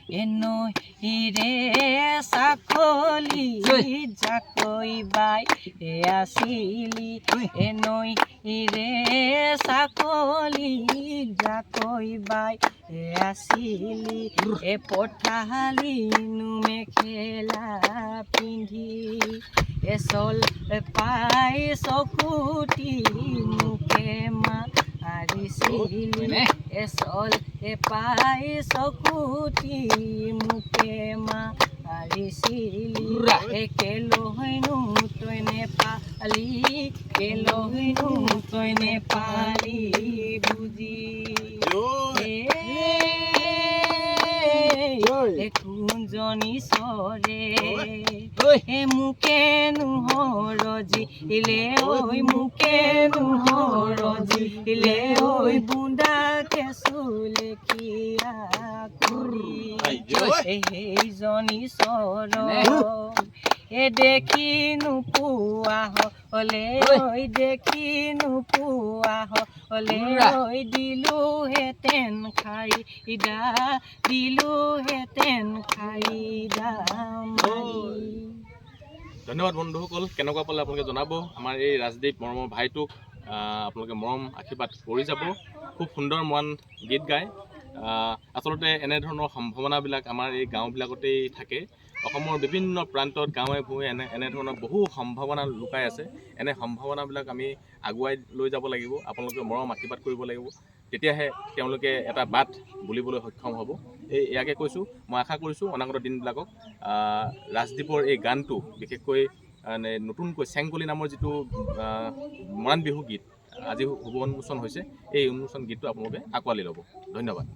নৈ রে চাকলি জাকৈ বাই আছিলি নৈ রে চাকলি জাকৈ বাই আছিলি পঠালিনো মেখেলা পিন্ধি চল পাই চকুটি মুখে মাৰিছিলি চল পাই চকুটি মুখে মাৰিছিলি কেলৈনো তই নেপালি কেলৈনো তই নেপালি বুজি কোনজনী চৰে মোকে নোহৰজিলে ঐ মোকে নোহৰজিলে ঐ বুন্দা কেঁচুলে কিয়া কৰি সেইজনী চৰ দেখি নোপোৱা হলে ঐ দেখি নোপোৱা হলে ঐ দিলোহেঁতেন খাইদা দিলোহেঁতেন খাইদা ধন্যবাদ বন্ধুসকল। কেনেকুৱা পালে আপোনালোকে জনাব। আমাৰ এই ৰাজদ্বীপ মৰমৰ ভাইটোক আপোনালোকে মৰম আশীৰ্বাদ কৰি যাব। খুব সুন্দৰ মৰাণ গীত গায়। আচলতে এনেধৰণৰ সম্ভাৱনাবিলাক আমাৰ এই গাঁওবিলাকতেই থাকে। অসমৰ বিভিন্ন প্ৰান্তত গাঁৱে ভূঞে এনেধৰণৰ বহু সম্ভাৱনা লুকাই আছে। এনে সম্ভাৱনাবিলাক আমি আগুৱাই লৈ যাব লাগিব। আপোনালোকে মৰম আশীৰ্বাদ কৰিব লাগিব। তেতিয়াহে তেওঁলোকে এটা বাট বুলিবলৈ সক্ষম হ'ব। ইয়াকে কৈছোঁ। মই আশা কৰিছোঁ অনাগত দিনবিলাকক ৰাজদ্বীপৰ এই গানটো বিশেষকৈ নতুনকৈ চেংকলি নামৰ যিটো মৰাণ বিহু গীত আজি শুভ উন্মোচন হৈছে, এই উন্মোচন গীতটো আপোনালোকে আঁকোৱালি ল'ব। ধন্যবাদ।